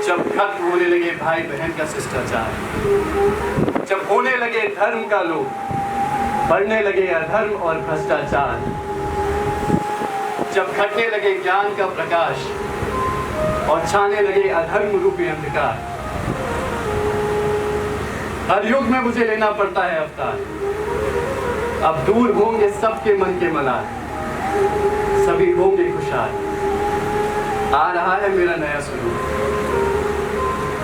जब खत्म होने लगे भाई बहन का शिष्टाचार, जब होने लगे धर्म का लोभ, बढ़ने लगे अधर्म और भ्रष्टाचार, जब घटने लगे ज्ञान का प्रकाश और छाने लगे अधर्म रूपी अंधकार, हर युग में मुझे लेना पड़ता है अवतार। अब दूर होंगे सबके मन के मलाल, सभी होंगे खुशहाल। आ रहा है मेरा नया स्वरूप,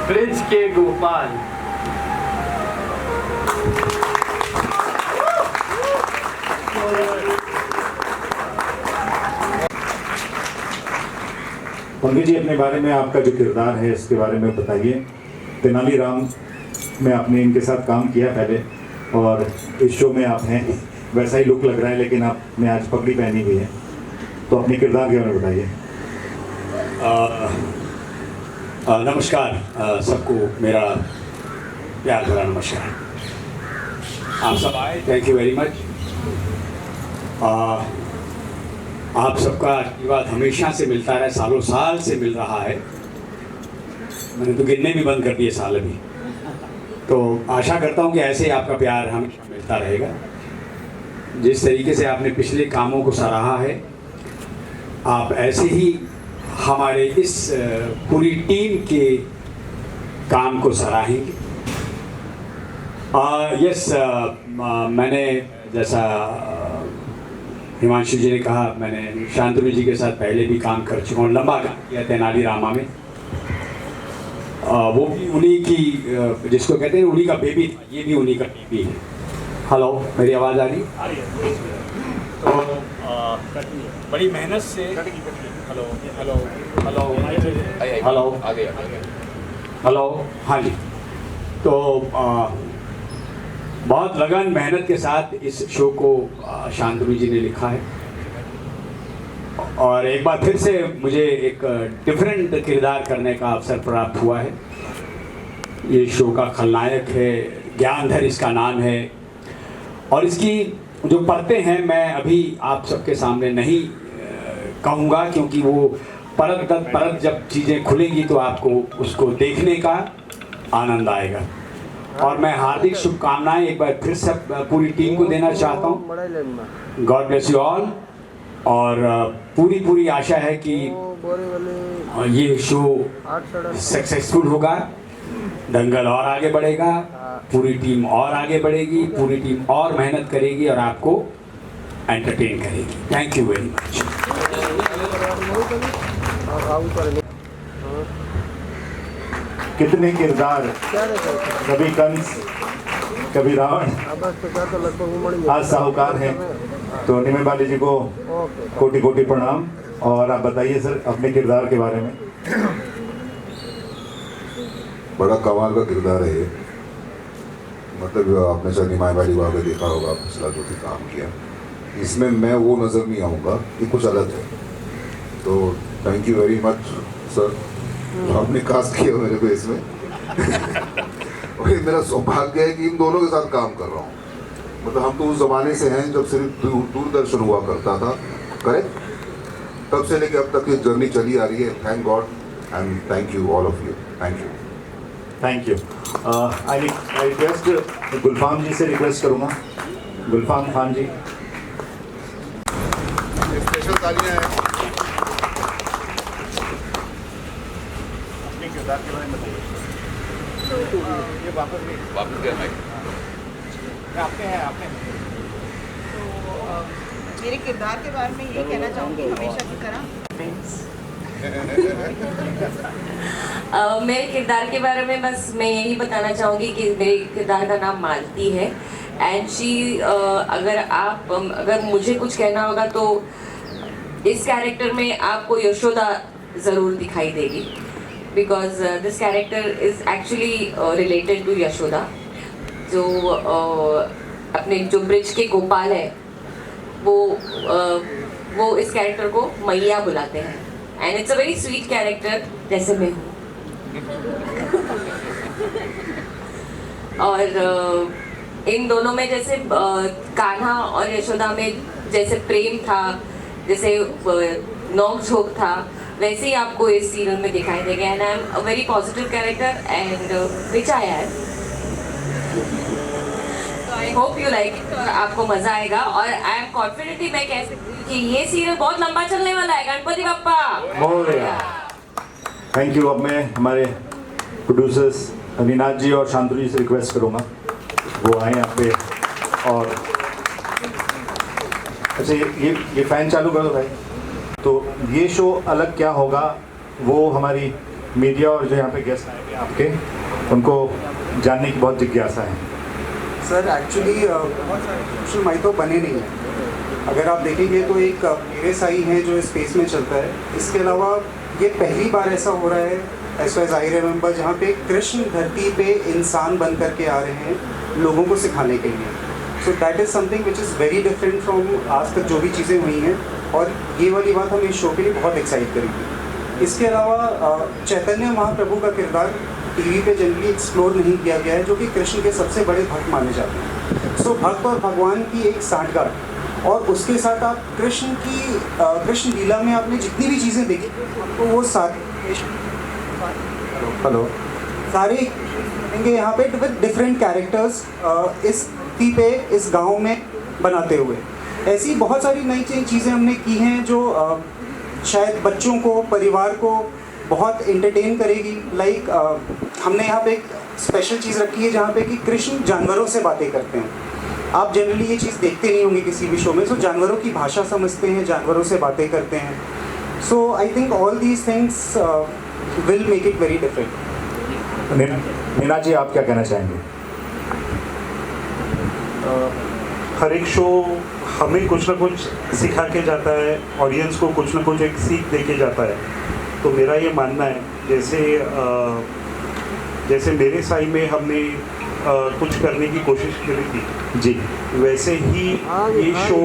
ब्रिज के गोपाल। पंकज जी, अपने बारे में आपका जो किरदार है इसके बारे में बताइए। तेनालीराम में आपने इनके साथ काम किया पहले और इस शो में आप हैं, वैसा ही लुक लग रहा है, लेकिन आपने आज पगड़ी पहनी हुई है, तो अपने किरदार के बारे में बताइए। नमस्कार सबको, मेरा प्यार भरा नमस्कार। आप सब आए, थैंक यू वेरी मच। आप सबका आशीर्वाद हमेशा से मिलता रहा, सालों साल से मिल रहा है। मैंने तो गिनने भी बंद कर दिए साल अभी। तो आशा करता हूँ कि ऐसे ही आपका प्यार हमेशा मिलता रहेगा। जिस तरीके से आपने पिछले कामों को सराहा है, आप ऐसे ही हमारे इस पूरी टीम के काम को सराहेंगे। यस, मैंने जैसा हिमांशु जी ने कहा, मैंने शांतनु जी के साथ पहले भी काम कर चुका हूँ, लंबा काम किया तेनालीरामा में। वो भी उन्हीं की, जिसको कहते हैं उन्हीं का बेबी था, ये भी उन्हीं का बेबी है। हेलो, मेरी आवाज़ आ रही है? तो बड़ी मेहनत से hello hello hello hello hello, हाँ जी। तो बहुत लगन मेहनत के साथ इस शो को शांतनु जी ने लिखा है और एक बार फिर से मुझे एक डिफरेंट किरदार करने का अवसर प्राप्त हुआ है। ये शो का खलनायक है, ज्ञानधर इसका नाम है और इसकी जो परतें हैं मैं अभी आप सबके सामने नहीं कहूँगा, क्योंकि वो परत दर परत जब चीज़ें खुलेंगी तो आपको उसको देखने का आनंद आएगा। और मैं हार्दिक शुभकामनाएं एक बार फिर से पूरी टीम को देना चाहता हूँ। God bless you all. और पूरी आशा है कि ये शो सक्सेसफुल होगा, दंगल और आगे बढ़ेगा, पूरी टीम और आगे बढ़ेगी, पूरी टीम और मेहनत करेगी और आपको एंटरटेन करेगी। Thank you very much. कितने किरदार, कभी कंस, कभी रावण, आज साहूकार हैं। तो निमे बाली जी को कोटि कोटि प्रणाम। और आप बताइए सर अपने किरदार के बारे में। बड़ा कमाल का किरदार है ये। मतलब आपने शायद निमाई बाली बाबा देखा होगा, पिछला जो भी काम किया, इसमें मैं वो नज़र नहीं आऊँगा, ये कुछ अलग है। तो thank you very much sir, आपने कास्ट किया मेरे को इसमें। और ये मेरा सौभाग्य है कि इन दोनों के साथ काम कर रहा हूँ। मतलब हम तो उस ज़माने से हैं जब सिर्फ दूरदर्शन हुआ करता था, करेक्ट? तब से लेके अब तक ये जर्नी चली आ रही है। Thank God and thank you all of you. Thank you. Thank you. I request Gulfam ji से रिक्वेस्ट करूँगा, गुलफाम खान जी। स्पेशल तालियां हैं। किरदार के बारे में बताइए। तो ये वापस गया माइक आपके हैं। तो मेरे किरदार के बारे में ये कहना चाहूँगी, हमेशा की तरह मेरे किरदार के बारे में बस मैं यही बताना चाहूँगी कि मेरे किरदार का नाम मालती है। एंड शी, अगर मुझे कुछ कहना होगा तो इस कैरेक्टर में आपको यशोदा ज़रूर दिखाई देगी, because this character is actually related to Yashoda, जो अपने जो ब्रिज के गोपाल है वो इस कैरेक्टर को मैया बुलाते हैं। And it's a very sweet character, जैसे मैं हूँ। और इन दोनों में जैसे कान्हा और यशोदा में जैसे प्रेम था, जैसे नोक झोंक था, वैसे ही आपको इस सीरियल में दिखाई देगा and I am a very positive character and which I am. I hope you like it और आपको मजा आएगा और आई एम कॉन्फिडेंटली मैं कह सकती हूँ कि ये सीरियल बहुत लंबा चलने वाला है। गणपति बप्पा मोरया। Thank you. अब मैं हमारे प्रोड्यूसर्स अनिनाथ जी और शांतनु जी से रिक्वेस्ट करूँगा वो आए यहाँ पे। और अच्छा ये फ़ैन चालू करो भाई। तो ये शो अलग क्या होगा वो हमारी मीडिया और जो यहाँ पे गेस्ट आएंगे आपके उनको जानने की बहुत जिज्ञासा है। सर एक्चुअली सोशल माइथो बने नहीं है। अगर आप देखेंगे तो एक मेरे साई है जो स्पेस में चलता है। इसके अलावा ये पहली बार ऐसा हो रहा है as far as I remember जहाँ पे कृष्ण धरती पे इंसान बन करके आ रहे हैं लोगों को सिखाने के लिए। So that is something which is very different from आज तक जो भी चीज़ें हुई हैं और ये वाली बात हमें इस शो के लिए बहुत एक्साइट करेगी। इसके अलावा चैतन्य महाप्रभु का किरदार टीवी पे जनरली एक्सप्लोर नहीं किया गया है जो कि कृष्ण के सबसे बड़े भक्त माने जाते हैं। सो भक्त और भगवान की एक सांठगांठ और उसके साथ आप कृष्ण लीला में आपने जितनी भी चीज़ें देखी आपको वो सारे देंगे यहाँ पे विद डिफरेंट कैरेक्टर्स इस धरती पे इस गांव में बनाते हुए। ऐसी बहुत सारी नई चीज़ें हमने की हैं जो शायद बच्चों को परिवार को बहुत एंटरटेन करेगी। लाइक हमने यहाँ पे एक स्पेशल चीज़ रखी है जहाँ पे कि कृष्ण जानवरों से बातें करते हैं। आप जनरली ये चीज़ देखते नहीं होंगे किसी भी शो में। सो जानवरों की भाषा समझते हैं, जानवरों से बातें करते हैं। So I think all these things will make it very different. Meena ji आप क्या कहना चाहेंगे? हर एक शो हमें कुछ ना कुछ सिखा के जाता है, ऑडियंस को कुछ ना कुछ एक सीख दे के जाता है। तो मेरा ये मानना है जैसे मेरे साई में हमने कुछ करने की कोशिश करी थी जी, वैसे ही ये शो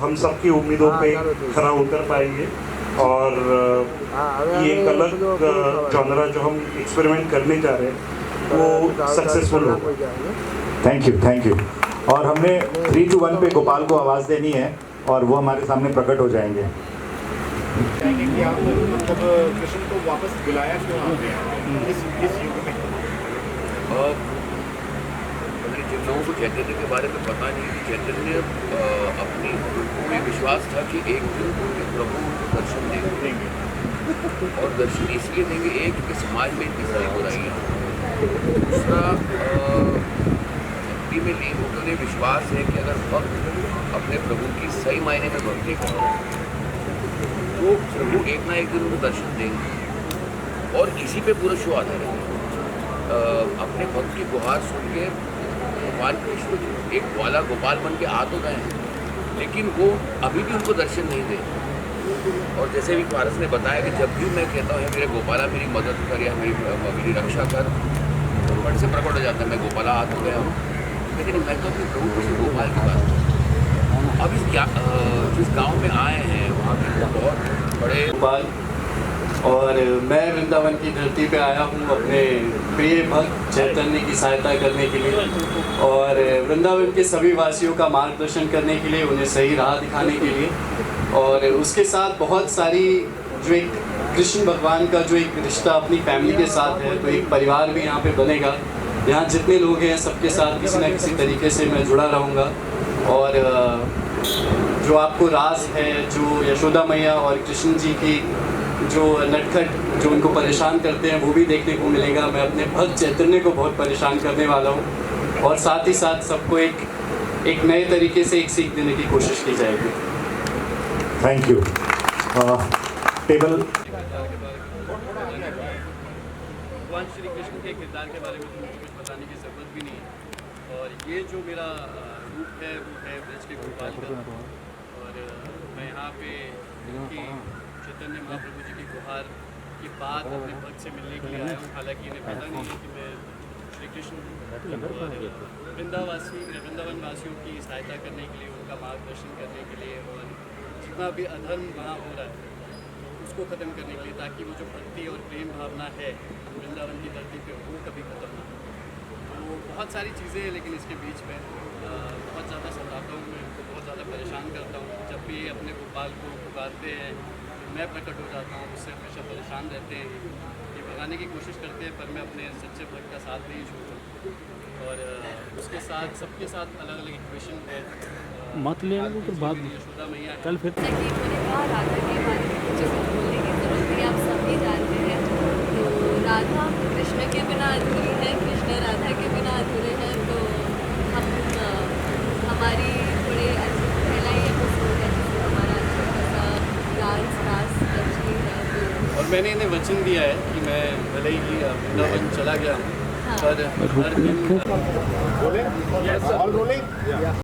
हम सबकी उम्मीदों पे खरा उतर पाएंगे और ये एक अलग जॉनरा जो हम एक्सपेरिमेंट करने जा रहे हैं वो सक्सेसफुल होगा। Thank you. और हमने 3, 2, 1 पे गोपाल को आवाज़ देनी है और वो हमारे सामने प्रकट हो जाएंगे। कि आप मतलब कृष्ण को वापस बुलाया क्यों आपने इस युग में? जिन लोगों को चैतन्य के बारे में पता नहीं कि चैतन्य अपनी पूरी विश्वास था कि एक दिन उनके प्रभु दर्शन देंगे और दर्शन इसलिए देंगे एक कि समाज में इतनी सारी बुराइयाँ। दूसरा भक्ति में लीन होकर उन्हें विश्वास है कि अगर भक्त अपने प्रभु की सही मायने में भक्ति करें तो प्रभु एक ना एक दिन उनको दर्शन देंगे। और इसी पे पूरा शो आधारित है। अपने भक्त की गुहार सुन के भगवान कृष्ण एक ग्वाला गोपाल बन के आ तो गए हैं लेकिन वो अभी भी उनको दर्शन नहीं दे। और जैसे भी पारस ने बताया कि जब भी मैं कहता हूँ मेरे गोपाला मेरी मदद कर या मेरी रक्षा कर तो बड़े से प्रकट हो जाता है मैं गोपाला आ तो गया हूँ, लेकिन मैं तो अपने प्रभु से गोपाल की बात करूँ। अब जिस गाँव में आए हैं वहाँ पे बहुत बड़े गोपाल और मैं वृंदावन की धरती पे आया हूँ अपने प्रिय भक्त चैतन्य की सहायता करने के लिए और वृंदावन के सभी वासियों का मार्गदर्शन करने के लिए, उन्हें सही राह दिखाने के लिए। और उसके साथ बहुत सारी जो एक कृष्ण भगवान का जो एक रिश्ता अपनी फैमिली के साथ है, तो एक परिवार भी यहाँ पे बनेगा। यहाँ जितने लोग हैं सबके साथ किसी न किसी तरीके से मैं जुड़ा रहूँगा। और जो आपको रास है, जो यशोदा मैया और कृष्ण जी की जो नटखट जो उनको परेशान करते हैं वो भी देखने को मिलेगा। मैं अपने भक्त चैतन्य को बहुत परेशान करने वाला हूँ और साथ ही साथ सबको एक नए तरीके से एक सीख देने की कोशिश की जाएगी। Thank you. टेबल भगवान श्री कृष्ण के किरदार के बारे में तो मुझे कुछ बताने की ज़रूरत भी नहीं है। और ये जो मेरा रूप है वो है ब्रज के गोपाल का। और मैं यहाँ पे चैतन्य महाप्रभु जी की गुहार के बाद अपने भक्त से मिलने के लिए आया हूँ। हालांकि इन्हें पता नहीं है कि मैं श्री कृष्ण और वृंदावन वासियों की सहायता करने के लिए, उनका मार्गदर्शन करने के लिए और जितना भी अधर्म वहाँ हो रहा है उसको ख़त्म करने के लिए, ताकि वो जो भक्ति और प्रेम भावना है वृंदावन की धरती पे वो कभी ख़त्म ना हो। तो बहुत सारी चीज़ें हैं लेकिन इसके बीच में बहुत ज़्यादा सताता हूँ मैं, उनको बहुत ज़्यादा परेशान करता हूँ। जब भी अपने गोपाल को पुकारते हैं मैं प्रकट हो जाता हूँ, उससे हमेशा परेशान रहते हैं। ये भगाने की कोशिश करते हैं पर मैं अपने सच्चे भक्त का साथ नहीं छोड़ता। और उसके साथ सबके साथ अलग अलग इक्वेशन है। मत ले लो तो बाद में यशोदा मैया है। कल फिर मैंने कहा राधा के बारे में मुझे कुछ बोलने की जरूरत नहीं, आप सभी जानते हैं। तो राधा कृष्ण के बिना अधूरी है, कृष्ण राधा के बिना अधूरे हैं। तो हम हमारी थोड़े अच्छी पहला ये एपिसोड है जिसमें हमारा अच्छा खासा डांस रास बजती है। तो और मैंने इन्हें वचन दिया है कि मैं भले ही वृंदावन चला गया हूँ हाँ। पर हर दिन rolling? Yes, all rolling? Yeah.